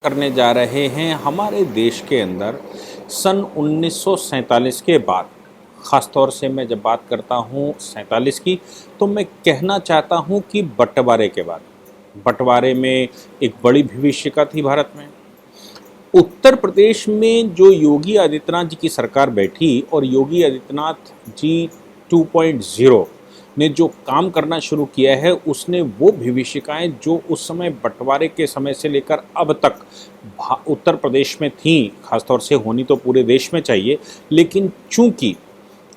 करने जा रहे हैं हमारे देश के अंदर सन 1947 के बाद। ख़ास तौर से मैं जब बात करता हूँ 47 की, तो मैं कहना चाहता हूँ कि बंटवारे के बाद। बंटवारे में एक बड़ी भविष्यका थी भारत में। उत्तर प्रदेश में जो योगी आदित्यनाथ जी की सरकार बैठी और योगी आदित्यनाथ जी 2.0 ने जो काम करना शुरू किया है, उसने वो विभीषिकाएं जो उस समय बंटवारे के समय से लेकर अब तक उत्तर प्रदेश में थी, खासतौर से होनी तो पूरे देश में चाहिए, लेकिन चूंकि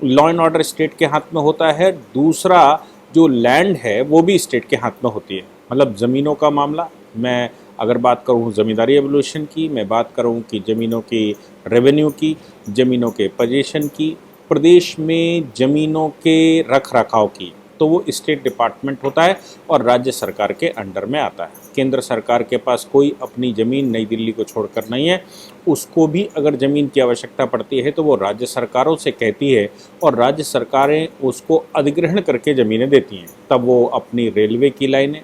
लॉ एंड ऑर्डर स्टेट के हाथ में होता है, दूसरा जो लैंड है वो भी स्टेट के हाथ में होती है। मतलब ज़मीनों का मामला, मैं अगर बात करूँ ज़मींदारी एवोल्यूशन की, मैं बात करूँ कि ज़मीनों की रेवेन्यू की, ज़मीनों के पोजीशन की, प्रदेश में ज़मीनों के रख रखाव की, तो वो स्टेट डिपार्टमेंट होता है और राज्य सरकार के अंडर में आता है। केंद्र सरकार के पास कोई अपनी ज़मीन नई दिल्ली को छोड़कर नहीं है। उसको भी अगर ज़मीन की आवश्यकता पड़ती है तो वो राज्य सरकारों से कहती है और राज्य सरकारें उसको अधिग्रहण करके ज़मीनें देती हैं। तब वो अपनी रेलवे की लाइनें,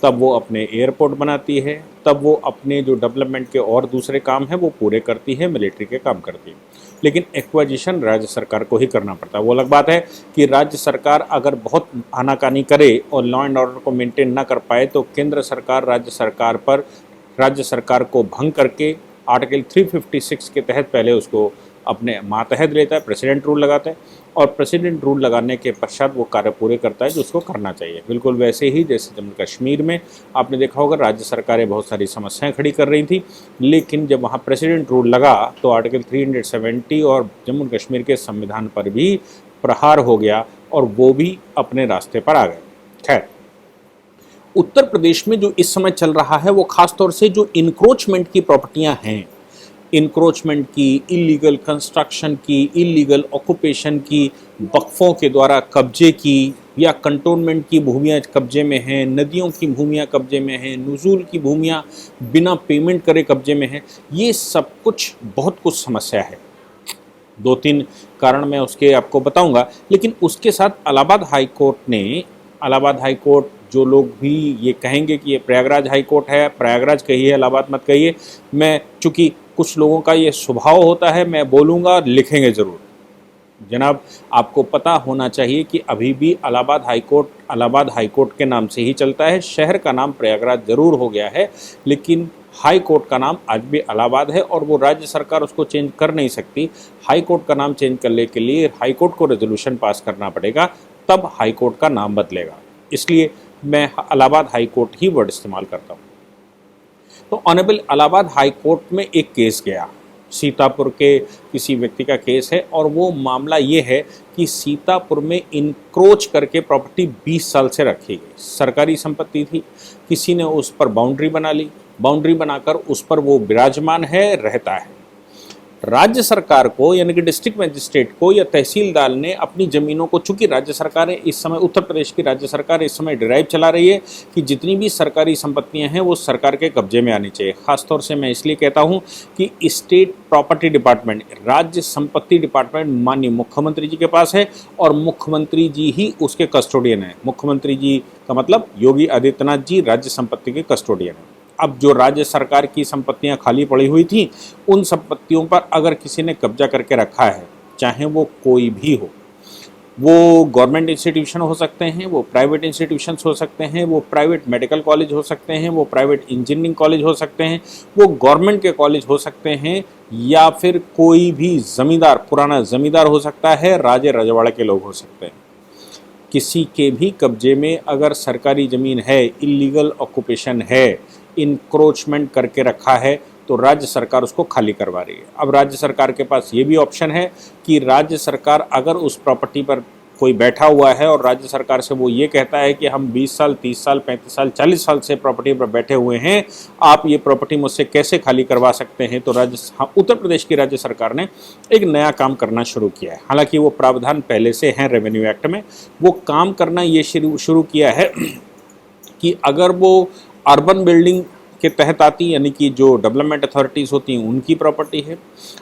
तब वो अपने एयरपोर्ट बनाती है, तब वो अपने जो डेवलपमेंट के और दूसरे काम हैं वो पूरे करती है, मिलिट्री के काम करती है। लेकिन एक्वाजिशन राज्य सरकार को ही करना पड़ता है। वो अलग बात है कि राज्य सरकार अगर बहुत आनाकानी करे और लॉ एंड ऑर्डर को मेंटेन ना कर पाए तो केंद्र सरकार राज्य सरकार को भंग करके आर्टिकल 356 के तहत पहले उसको अपने मातहत लेता है, प्रेसिडेंट रूल लगाता है और प्रेसिडेंट रूल लगाने के पश्चात वो कार्य पूरे करता है जो उसको करना चाहिए। बिल्कुल वैसे ही जैसे जम्मू कश्मीर में आपने देखा होगा, राज्य सरकारें बहुत सारी समस्याएं खड़ी कर रही थी, लेकिन जब वहाँ प्रेसिडेंट रूल लगा तो आर्टिकल 370 और जम्मू कश्मीर के संविधान पर भी प्रहार हो गया और वो भी अपने रास्ते पर आ गए। खैर, उत्तर प्रदेश में जो इस समय चल रहा है वो खासतौर से जो इंक्रोचमेंट की प्रॉपर्टियां हैं, इंक्रोचमेंट की, इलीगल कंस्ट्रक्शन की, इलीगल ऑक्यूपेशन की, वक्फों के द्वारा कब्जे की या कंटोनमेंट की भूमियां कब्जे में हैं, नदियों की भूमियां कब्जे में हैं, नुजूल की भूमियां बिना पेमेंट करे कब्जे में हैं, ये सब कुछ बहुत कुछ समस्या है। दो तीन कारण मैं उसके आपको बताऊंगा, लेकिन उसके साथ इलाहाबाद हाई कोर्ट, जो लोग भी ये कहेंगे कि ये प्रयागराज हाई कोर्ट है, प्रयागराज कहिए, इलाहाबाद मत कहिए, मैं चूंकि कुछ लोगों का ये स्वभाव होता है, मैं बोलूँगा, लिखेंगे ज़रूर। जनाब, आपको पता होना चाहिए कि अभी भी इलाहाबाद हाई कोर्ट के नाम से ही चलता है। शहर का नाम प्रयागराज ज़रूर हो गया है, लेकिन हाई कोर्ट का नाम आज भी इलाहाबाद है और वो राज्य सरकार उसको चेंज कर नहीं सकती। हाई कोर्ट का नाम चेंज करने के लिए हाई कोर्ट को रेजोल्यूशन पास करना पड़ेगा, तब हाई कोर्ट का नाम बदलेगा। इसलिए मैं इलाहाबाद हाई कोर्ट ही वर्ड इस्तेमाल करता हूँ। तो ऑनरेबल इलाहाबाद हाई कोर्ट में एक केस गया, सीतापुर के किसी व्यक्ति का केस है और वो मामला ये है कि सीतापुर में इनक्रोच करके प्रॉपर्टी 20 साल से रखी गई, सरकारी संपत्ति थी, किसी ने उस पर बाउंड्री बना ली, बाउंड्री बनाकर उस पर वो विराजमान है, रहता है। राज्य सरकार को यानी कि डिस्ट्रिक्ट मजिस्ट्रेट को या तहसीलदार ने अपनी ज़मीनों को, चूंकि राज्य सरकारें इस समय, उत्तर प्रदेश की राज्य सरकार इस समय ड्राइव चला रही है कि जितनी भी सरकारी संपत्तियां हैं वो सरकार के कब्जे में आनी चाहिए। खासतौर से मैं इसलिए कहता हूं कि स्टेट प्रॉपर्टी डिपार्टमेंट, राज्य संपत्ति डिपार्टमेंट माननीय मुख्यमंत्री जी के पास है और मुख्यमंत्री जी ही उसके कस्टोडियन है। मुख्यमंत्री जी का मतलब योगी आदित्यनाथ जी राज्य संपत्ति के कस्टोडियन है। अब जो राज्य सरकार की संपत्तियां खाली पड़ी हुई थी, उन संपत्तियों पर अगर किसी ने कब्जा करके रखा है, चाहे वो कोई भी हो, वो गवर्नमेंट इंस्टीट्यूशन हो सकते हैं, वो प्राइवेट इंस्टीट्यूशंस हो सकते हैं, वो प्राइवेट मेडिकल कॉलेज हो सकते हैं, वो प्राइवेट इंजीनियरिंग कॉलेज हो सकते हैं, वो गवर्नमेंट के कॉलेज हो सकते हैं, या फिर कोई भी ज़मींदार, पुराना ज़मींदार हो सकता है, राजे रजवाड़े के लोग हो सकते हैं। किसी के भी कब्जे में अगर सरकारी ज़मीन है, इलीगल ऑक्यूपेशन है, इंक्रोचमेंट करके रखा है, तो राज्य सरकार उसको खाली करवा रही है। अब राज्य सरकार के पास ये भी ऑप्शन है कि राज्य सरकार अगर उस प्रॉपर्टी पर कोई बैठा हुआ है और राज्य सरकार से वो ये कहता है कि हम 20 साल, 30 साल, 35 साल, 40 साल से प्रॉपर्टी पर बैठे हुए हैं, आप ये प्रॉपर्टी मुझसे कैसे खाली करवा सकते हैं, तो उत्तर प्रदेश की राज्य सरकार ने एक नया काम करना शुरू किया है। हालांकि वो प्रावधान पहले से हैं रेवेन्यू एक्ट में, वो काम करना ये शुरू किया है कि अगर वो अर्बन बिल्डिंग के तहत आती, यानी कि जो डेवलपमेंट अथॉरिटीज़ होती हैं उनकी प्रॉपर्टी है,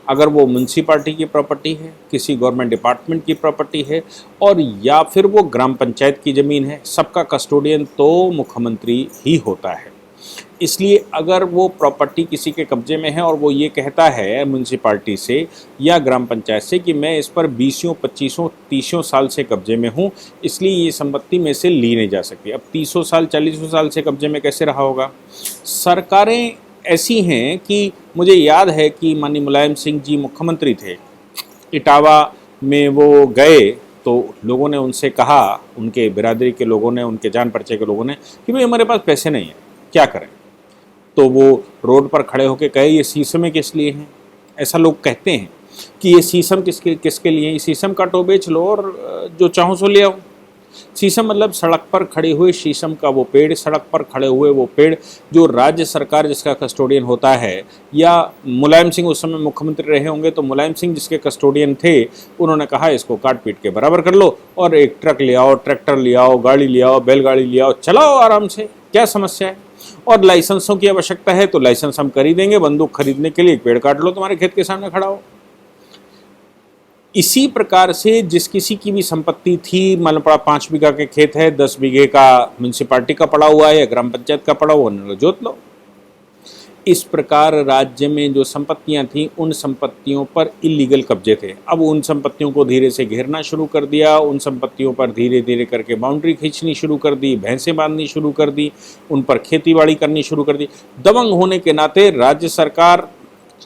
अगर वो म्यूनसिपाल्टी की प्रॉपर्टी है, किसी गवर्नमेंट डिपार्टमेंट की प्रॉपर्टी है, और या फिर वो ग्राम पंचायत की ज़मीन है, सबका कस्टोडियन तो मुख्यमंत्री ही होता है। इसलिए अगर वो प्रॉपर्टी किसी के कब्जे में है और वो ये कहता है म्यूनसिपाल्टी से या ग्राम पंचायत से कि मैं इस पर 20, 25, 30 साल से कब्जे में हूँ, इसलिए ये संपत्ति में से ली नहीं जा सकती। अब 30 साल 40 साल से कब्जे में कैसे रहा होगा? सरकारें ऐसी हैं कि मुझे याद है कि माननीय मुलायम सिंह जी मुख्यमंत्री थे, इटावा में वो गए तो लोगों ने उनसे कहा, उनके बिरादरी के लोगों ने, उनके जान परिचय के लोगों ने, कि भाई हमारे पास पैसे नहीं है, क्या करें? तो वो रोड पर खड़े होकर कहे ये शीशम किस लिए हैं? ऐसा लोग कहते हैं कि ये शीशम किसके लिए? शीशम काटो, बेच लो और जो चाहो सो ले आओ। शीशम मतलब सड़क पर खड़े हुए शीशम का वो पेड़, सड़क पर खड़े हुए वो पेड़ जो राज्य सरकार जिसका कस्टोडियन होता है, या मुलायम सिंह उस समय मुख्यमंत्री रहे होंगे तो मुलायम सिंह जिसके कस्टोडियन थे, उन्होंने कहा इसको काट पीट के बराबर कर लो और एक ट्रक ले आओ, ट्रैक्टर ले आओ, गाड़ी ले आओ, बैलगाड़ी ले आओ, चलाओ आराम से, क्या समस्या है? और लाइसेंसों की आवश्यकता है तो लाइसेंस हम कर ही देंगे, बंदूक खरीदने के लिए एक पेड़ काट लो, तुम्हारे खेत के सामने खड़ा हो। इसी प्रकार से जिस किसी की भी संपत्ति थी, मान लो 5 बीघा के खेत है, 10 बीघे का म्यूनसिपाल्टी का पड़ा हुआ है या ग्राम पंचायत का पड़ा हुआ, जोत लो। इस प्रकार राज्य में जो संपत्तियां थीं, उन संपत्तियों पर इलीगल कब्जे थे। अब उन संपत्तियों को धीरे से घेरना शुरू कर दिया, उन संपत्तियों पर धीरे धीरे करके बाउंड्री खींचनी शुरू कर दी, भैंसें बांधनी शुरू कर दी, उन पर खेतीबाड़ी करनी शुरू कर दी। दबंग होने के नाते राज्य सरकार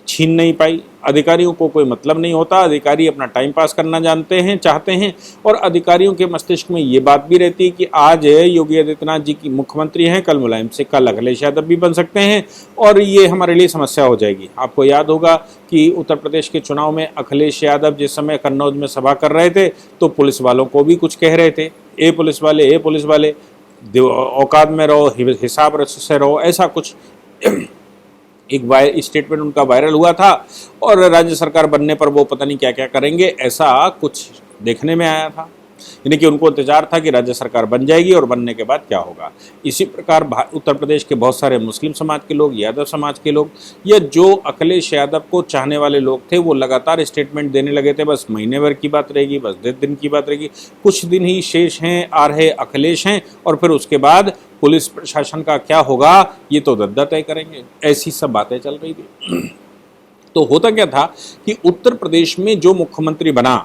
छीन नहीं पाई। अधिकारियों को कोई मतलब नहीं होता, अधिकारी अपना टाइम पास करना चाहते हैं और अधिकारियों के मस्तिष्क में ये बात भी रहती है कि आज योगी आदित्यनाथ जी की मुख्यमंत्री हैं, कल मुलायम सिंह, कल अखिलेश यादव भी बन सकते हैं और ये हमारे लिए समस्या हो जाएगी। आपको याद होगा कि उत्तर प्रदेश के चुनाव में अखिलेश यादव जिस समय कन्नौज में सभा कर रहे थे तो पुलिस वालों को भी कुछ कह रहे थे, ए पुलिस वाले औकात में रहो, हिसाब से रहो, ऐसा कुछ एक स्टेटमेंट उनका वायरल हुआ था और राज्य सरकार बनने पर वो पता नहीं क्या क्या करेंगे, ऐसा कुछ देखने में आया था। यानी कि उनको इंतजार था कि राज्य सरकार बन जाएगी और बनने के बाद क्या होगा। इसी प्रकार उत्तर प्रदेश के बहुत सारे मुस्लिम समाज के लोग, यादव समाज के लोग, या जो अखिलेश यादव को चाहने वाले लोग थे, वो लगातार स्टेटमेंट देने लगे थे, बस महीने भर की बात रहेगी, बस 10 दिन की बात रहेगी, कुछ दिन ही शेष हैं, आ रहे अखिलेश हैं और फिर उसके बाद पुलिस प्रशासन का क्या होगा ये तो दद्दा तय करेंगे। ऐसी सब बातें चल रही थी। तो होता क्या था कि उत्तर प्रदेश में जो मुख्यमंत्री बना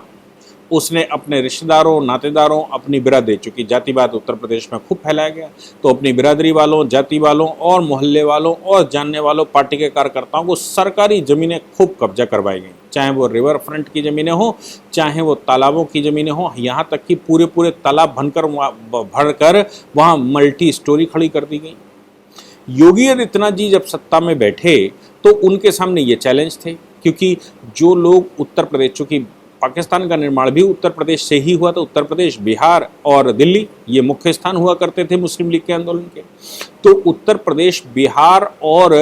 उसने अपने रिश्तेदारों, नातेदारों, अपनी बिरादरी, चूँकि जातिवाद उत्तर प्रदेश में खूब फैलाया गया, तो अपनी बिरादरी वालों, जाति वालों और मोहल्ले वालों और जानने वालों, पार्टी के कार्यकर्ताओं को सरकारी ज़मीनें खूब कब्जा करवाई गई, चाहे वो रिवर फ्रंट की ज़मीनें हों, चाहे वो तालाबों की ज़मीनें हों, यहाँ तक कि पूरे तालाब भरकर वहाँ मल्टी स्टोरी खड़ी कर दी गई। योगी आदित्यनाथ जी जब सत्ता में बैठे तो उनके सामने ये चैलेंज थे, क्योंकि जो लोग उत्तर प्रदेश, चूँकि पाकिस्तान का निर्माण भी उत्तर प्रदेश से ही हुआ था, उत्तर प्रदेश, बिहार और दिल्ली ये मुख्य स्थान हुआ करते थे मुस्लिम लीग के आंदोलन के, तो उत्तर प्रदेश, बिहार और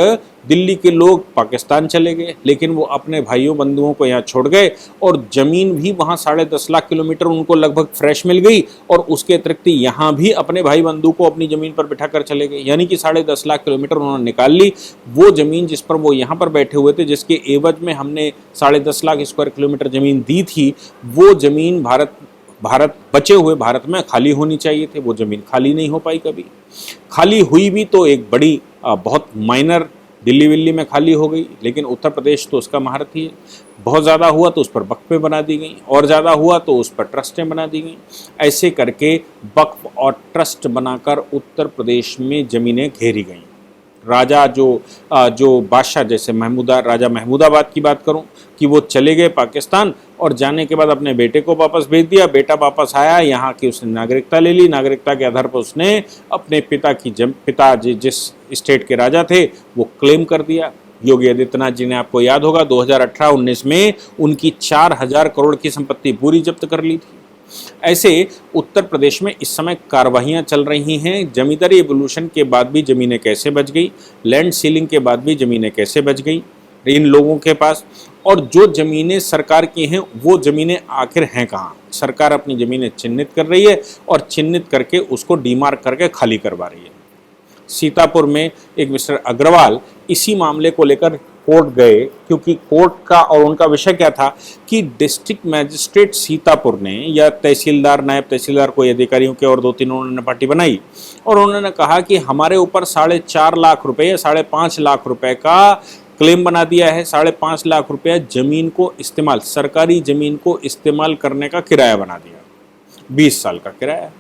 दिल्ली के लोग पाकिस्तान चले गए, लेकिन वो अपने भाइयों बंधुओं को यहाँ छोड़ गए और ज़मीन भी वहाँ 10.5 लाख किलोमीटर उनको लगभग फ्रेश मिल गई और उसके अतिरिक्त यहाँ भी अपने भाई बंधु को अपनी ज़मीन पर बिठा कर चले गए, यानी कि 10.5 लाख किलोमीटर उन्होंने निकाल ली। वो ज़मीन जिस पर वो यहाँ पर बैठे हुए थे, जिसके एवज में हमने 10.5 लाख स्क्वायर किलोमीटर ज़मीन दी थी, वो ज़मीन भारत बचे हुए भारत में खाली होनी चाहिए थे, वो ज़मीन खाली नहीं हो पाई। कभी खाली हुई भी तो एक बड़ी बहुत माइनर दिल्ली विल्ली में खाली हो गई, लेकिन उत्तर प्रदेश तो उसका महारथी है। बहुत ज़्यादा हुआ तो उस पर वक्फें बना दी गई और ज़्यादा हुआ तो उस पर ट्रस्टें बना दी गई। ऐसे करके वक्फ और ट्रस्ट बनाकर उत्तर प्रदेश में ज़मीनें घेरी गईं। राजा जो बादशाह, जैसे राजा महमूदाबाद की बात करूं कि वो चले गए पाकिस्तान और जाने के बाद अपने बेटे को वापस भेज दिया, बेटा वापस आया, यहाँ की उसने नागरिकता ले ली, नागरिकता के आधार पर उसने अपने पिता जिस स्टेट के राजा थे वो क्लेम कर दिया। योगी आदित्यनाथ जी ने, आपको याद होगा, 2018-19 में उनकी 4,000 करोड़ की संपत्ति पूरी जब्त कर ली थी। ऐसे उत्तर प्रदेश में इस समय कार्रवाइयां चल रही हैं। जमींदारी एवोल्यूशन के बाद भी ज़मीनें कैसे बच गई, लैंड सीलिंग के बाद भी ज़मीनें कैसे बच गई इन लोगों के पास, और जो ज़मीनें सरकार की हैं वो ज़मीनें आखिर हैं कहाँ। सरकार अपनी ज़मीनें चिन्हित कर रही है और चिन्हित करके उसको डीमार्क करके खाली करवा रही है। सीतापुर में एक मिस्टर अग्रवाल इसी मामले को लेकर कोर्ट गए, क्योंकि कोर्ट का और उनका विषय क्या था कि डिस्ट्रिक्ट मैजिस्ट्रेट सीतापुर ने या तहसीलदार, नायब तहसीलदार, कोई अधिकारियों के और 2-3 उन्होंने पार्टी बनाई और उन्होंने कहा कि हमारे ऊपर 4.5 लाख रुपए या 5.5 लाख रुपए का क्लेम बना दिया है। 5.5 लाख रुपया जमीन को इस्तेमाल, सरकारी जमीन को इस्तेमाल करने का किराया बना दिया, 20 साल का किराया।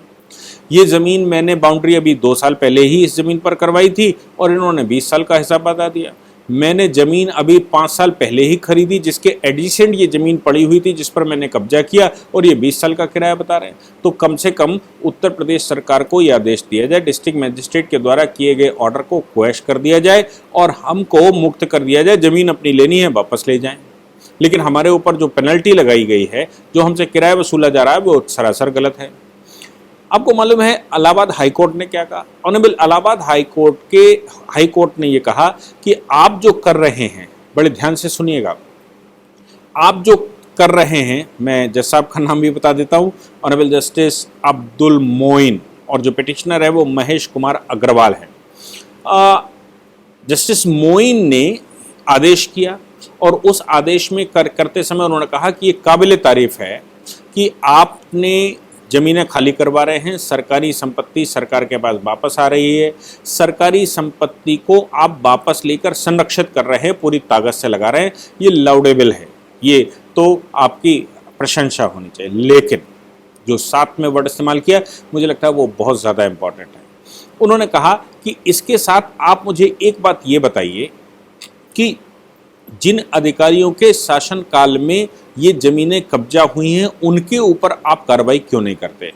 ये ज़मीन मैंने बाउंड्री अभी 2 साल पहले ही इस ज़मीन पर करवाई थी और इन्होंने 20 साल का हिसाब बता दिया। मैंने ज़मीन अभी 5 साल पहले ही खरीदी, जिसके एडिसेंट ये ज़मीन पड़ी हुई थी, जिस पर मैंने कब्जा किया और ये 20 साल का किराया बता रहे हैं। तो कम से कम उत्तर प्रदेश सरकार को यह आदेश दिया जाए, डिस्ट्रिक्ट मैजिस्ट्रेट के द्वारा किए गए ऑर्डर को क्वैश कर दिया जाए और हमको मुक्त कर दिया जाए। ज़मीन अपनी लेनी है वापस ले जाएं। लेकिन हमारे ऊपर जो पेनल्टी लगाई गई है, जो हमसे किराया वसूला जा रहा है, वो सरासर गलत है। आपको मालूम है इलाहाबाद हाई कोर्ट ने क्या कहा? ऑनरेबल इलाहाबाद हाई कोर्ट ने ये कहा कि आप जो कर रहे हैं, बड़े ध्यान से सुनिएगा, आप जो कर रहे हैं, मैं जज साहब का नाम भी बता देता हूँ, ऑनरेबल जस्टिस अब्दुल मोइन, और जो पिटिशनर है वो महेश कुमार अग्रवाल है। जस्टिस मोइन ने आदेश किया और उस आदेश में करते समय उन्होंने कहा कि ये काबिल तारीफ है कि आपने ज़मीनें खाली करवा रहे हैं, सरकारी संपत्ति सरकार के पास वापस आ रही है, सरकारी संपत्ति को आप वापस लेकर संरक्षित कर रहे हैं, पूरी ताकत से लगा रहे हैं, ये लाउडेबल है, ये तो आपकी प्रशंसा होनी चाहिए। लेकिन जो साथ में वर्ड इस्तेमाल किया, मुझे लगता है वो बहुत ज़्यादा इम्पॉर्टेंट है। उन्होंने कहा कि इसके साथ आप मुझे एक बात ये बताइए कि जिन अधिकारियों के शासन काल में ये ज़मीनें कब्जा हुई हैं, उनके ऊपर आप कार्रवाई क्यों नहीं करते?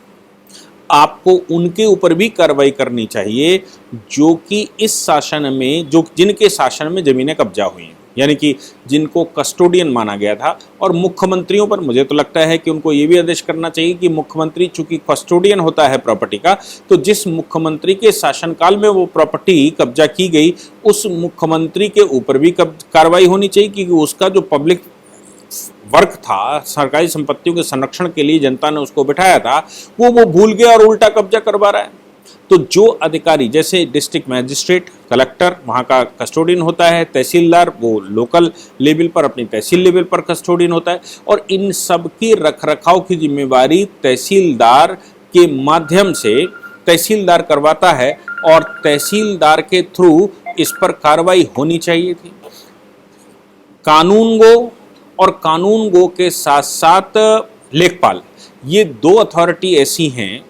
आपको उनके ऊपर भी कार्रवाई करनी चाहिए जो कि इस शासन में, जिनके शासन में ज़मीनें कब्जा हुई हैं, यानी कि जिनको कस्टोडियन माना गया था। और मुख्यमंत्रियों पर मुझे तो लगता है कि उनको ये भी आदेश करना चाहिए कि मुख्यमंत्री चूंकि कस्टोडियन होता है प्रॉपर्टी का, तो जिस मुख्यमंत्री के शासनकाल में वो प्रॉपर्टी कब्जा की गई, उस मुख्यमंत्री के ऊपर भी कार्रवाई होनी चाहिए, क्योंकि उसका जो पब्लिक वर्क था, सरकारी संपत्तियों के संरक्षण के लिए जनता ने उसको बिठाया था, वो भूल गया और उल्टा कब्जा करवा रहा है। तो जो अधिकारी, जैसे डिस्ट्रिक्ट मैजिस्ट्रेट, कलेक्टर वहाँ का कस्टोडियन होता है, तहसीलदार वो लोकल लेवल पर अपनी तहसील लेवल पर कस्टोडियन होता है, और इन सब की रखरखाव की जिम्मेवारी तहसीलदार के माध्यम से तहसीलदार करवाता है और तहसीलदार के थ्रू इस पर कार्रवाई होनी चाहिए थी। कानून गो और कानून गो के साथ साथ लेखपाल, ये 2 अथॉरिटी ऐसी हैं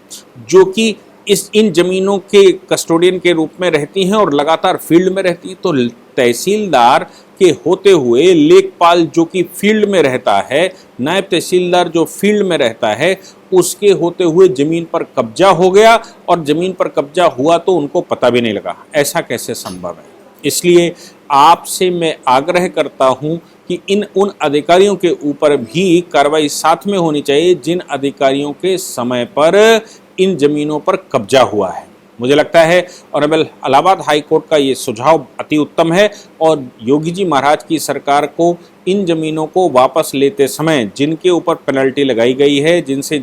जो कि इन जमीनों के कस्टोडियन के रूप में रहती हैं और लगातार फील्ड में रहती हैं। तो तहसीलदार के होते हुए लेखपाल जो कि फील्ड में रहता है, नायब तहसीलदार जो फील्ड में रहता है, उसके होते हुए ज़मीन पर कब्जा हो गया और ज़मीन पर कब्जा हुआ तो उनको पता भी नहीं लगा। ऐसा कैसे संभव है? इसलिए आपसे मैं आग्रह करता हूं कि उन अधिकारियों के ऊपर भी कार्रवाई साथ में होनी चाहिए जिन अधिकारियों के समय पर इन जमीनों पर कब्जा हुआ है। मुझे लगता है ऑनरेबल इलाहाबाद हाई कोर्ट का ये सुझाव अति उत्तम है और योगी जी महाराज की सरकार को इन जमीनों को वापस लेते समय जिनके ऊपर पेनल्टी लगाई गई है, जिससे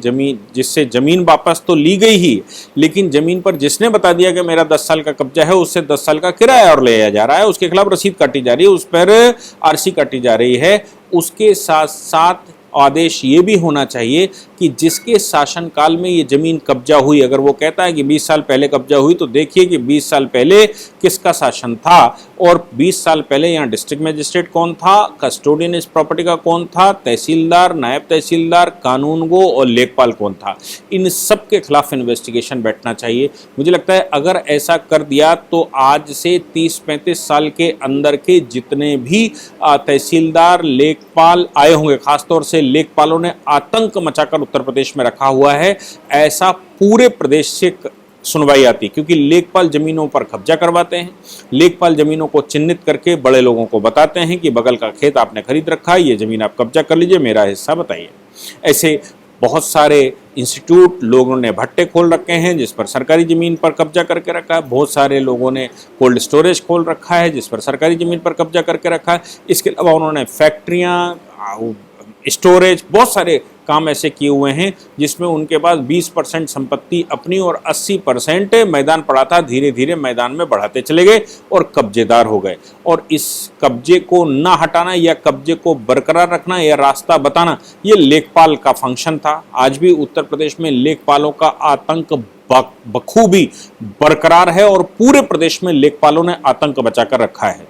जमीन वापस तो ली गई ही, लेकिन जमीन पर जिसने बता दिया कि मेरा 10 साल का कब्जा है, उससे 10 साल का किराया और लिया जा रहा है, उसके खिलाफ रसीद काटी जा रही है, उस पर आरसी काटी जा रही है। उसके साथ साथ आदेश ये भी होना चाहिए कि जिसके शासनकाल में ये ज़मीन कब्जा हुई, अगर वो कहता है कि 20 साल पहले कब्जा हुई, तो देखिए कि 20 साल पहले किसका शासन था और 20 साल पहले यहाँ डिस्ट्रिक्ट मैजिस्ट्रेट कौन था, कस्टोडियन इस प्रॉपर्टी का कौन था, तहसीलदार, नायब तहसीलदार, कानूनगो और लेखपाल कौन था। इन सब के खिलाफ इन्वेस्टिगेशन बैठना चाहिए। मुझे लगता है अगर ऐसा कर दिया तो आज से 30-35 साल के अंदर के जितने भी तहसीलदार, लेखपाल आए होंगे, खासतौर से लेखपालों ने आतंक मचाकर उत्तर प्रदेश में रखा हुआ है, ऐसा पूरे प्रदेश से सुनवाई आती, क्योंकि लेखपाल जमीनों पर कब्जा करवाते हैं। लेखपाल जमीनों को चिन्हित करके बड़े लोगों को बताते हैं कि बगल का खेत आपने खरीद रखा है, ये जमीन आप कब्जा कर लीजिए, मेरा हिस्सा बताइए। ऐसे बहुत सारे इंस्टीट्यूट लोगों ने भट्टे खोल रखे हैं जिस पर सरकारी ज़मीन पर कब्जा करके रखा है। बहुत सारे लोगों ने कोल्ड स्टोरेज खोल रखा है जिस पर सरकारी ज़मीन पर कब्जा करके रखा है। इसके अलावा उन्होंने फैक्ट्रियाँ स्टोरेज, बहुत सारे काम ऐसे किए हुए हैं जिसमें उनके पास 20% संपत्ति अपनी और 80% मैदान पड़ा था। धीरे धीरे मैदान में बढ़ाते चले गए और कब्जेदार हो गए। और इस कब्जे को ना हटाना या कब्जे को बरकरार रखना या रास्ता बताना, ये लेखपाल का फंक्शन था। आज भी उत्तर प्रदेश में लेखपालों का आतंक बखूबी बरकरार है और पूरे प्रदेश में लेखपालों ने आतंक बचाकर रखा है।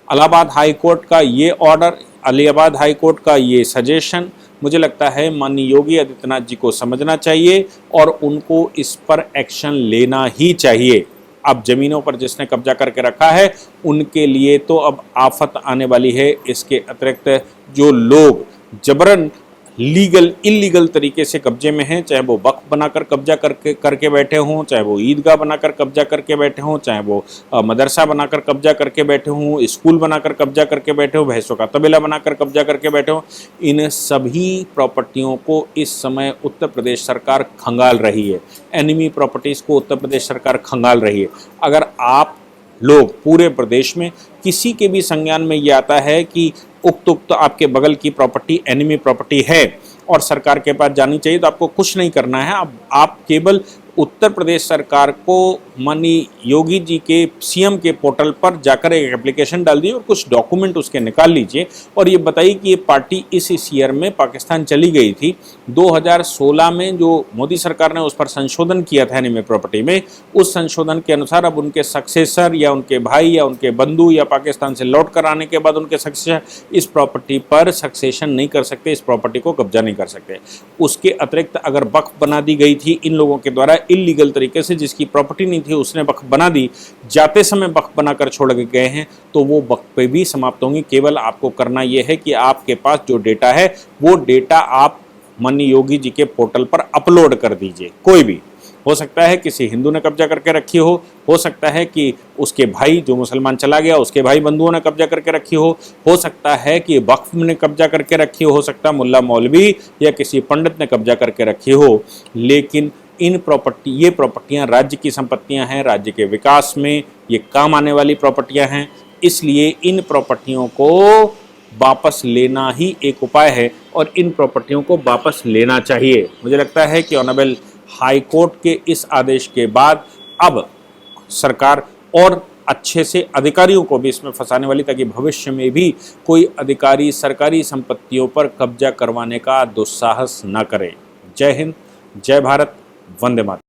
इलाहाबाद हाई कोर्ट का ये ऑर्डर, इलाहाबाद हाई कोर्ट का ये सजेशन, मुझे लगता है माननीय योगी आदित्यनाथ जी को समझना चाहिए और उनको इस पर एक्शन लेना ही चाहिए। अब जमीनों पर जिसने कब्जा करके रखा है उनके लिए तो अब आफत आने वाली है। इसके अतिरिक्त जो लोग जबरन लीगल इलीगल तरीके से कब्जे में हैं, चाहे वो वक्फ बनाकर कब्जा करके बैठे हों, चाहे वो ईदगाह बनाकर कब्जा करके बैठे हों, चाहे वो मदरसा बनाकर कब्जा करके बैठे हों, स्कूल बनाकर कब्जा करके बैठे हों, भैंसों का तबेला बनाकर कब्जा करके बैठे हों, इन सभी प्रॉपर्टियों को इस समय उत्तर प्रदेश सरकार खंगाल रही है। एनिमी प्रॉपर्टीज़ को उत्तर प्रदेश सरकार खंगाल रही है। अगर आप लोग पूरे प्रदेश में किसी के भी संज्ञान में ये आता है कि उक्त आपके बगल की प्रॉपर्टी एनिमी प्रॉपर्टी है और सरकार के पास जानी चाहिए, तो आपको कुछ नहीं करना है। आप केवल उत्तर प्रदेश सरकार को माननीय योगी जी के सीएम के पोर्टल पर जाकर एक एप्लीकेशन डाल दीजिए और कुछ डॉक्यूमेंट उसके निकाल लीजिए और ये बताइए कि ये पार्टी इस ईयर में पाकिस्तान चली गई थी। 2016 में जो मोदी सरकार ने उस पर संशोधन किया था एनिमी प्रॉपर्टी में, उस संशोधन के अनुसार अब उनके सक्सेसर या उनके भाई या उनके बंधु या पाकिस्तान से लौट कर आने के बाद उनके सक्सेसर इस प्रॉपर्टी पर सक्सेशन नहीं कर सकते, इस प्रॉपर्टी को कब्जा नहीं कर सकते। उसके अतिरिक्त अगर वक्फ बना दी गई थी इन लोगों के द्वारा इलीगल तरीके से, जिसकी प्रॉपर्टी नहीं थी उसने वक्फ बना दी, जाते समय वक्फ बनाकर छोड़ के गए हैं, तो वो वक्फ पे भी समाप्त होंगी। केवल आपको करना यह है कि आपके पास जो डेटा है वो डेटा आप माननीय योगी जी के पोर्टल पर अपलोड कर दीजिए। कोई भी हो सकता है किसी हिंदू ने कब्जा करके रखी हो सकता है कि उसके भाई जो मुसलमान चला गया उसके भाई बंधुओं ने कब्जा करके रखी हो सकता है कि वक्फ ने कब्जा करके रखी हो सकता है मुल्ला मौलवी या किसी पंडित ने कब्जा करके रखी हो। लेकिन ये प्रॉपर्टियां राज्य की संपत्तियां हैं, राज्य के विकास में ये काम आने वाली प्रॉपर्टियां हैं, इसलिए इन प्रॉपर्टियों को वापस लेना ही एक उपाय है और इन प्रॉपर्टियों को वापस लेना चाहिए। मुझे लगता है कि ऑनरेबल हाई कोर्ट के इस आदेश के बाद अब सरकार और अच्छे से अधिकारियों को भी इसमें फंसाने वाली, ताकि भविष्य में भी कोई अधिकारी सरकारी संपत्तियों पर कब्जा करवाने का दुस्साहस न करे। जय हिंद, जय भारत, वंदे मातरम।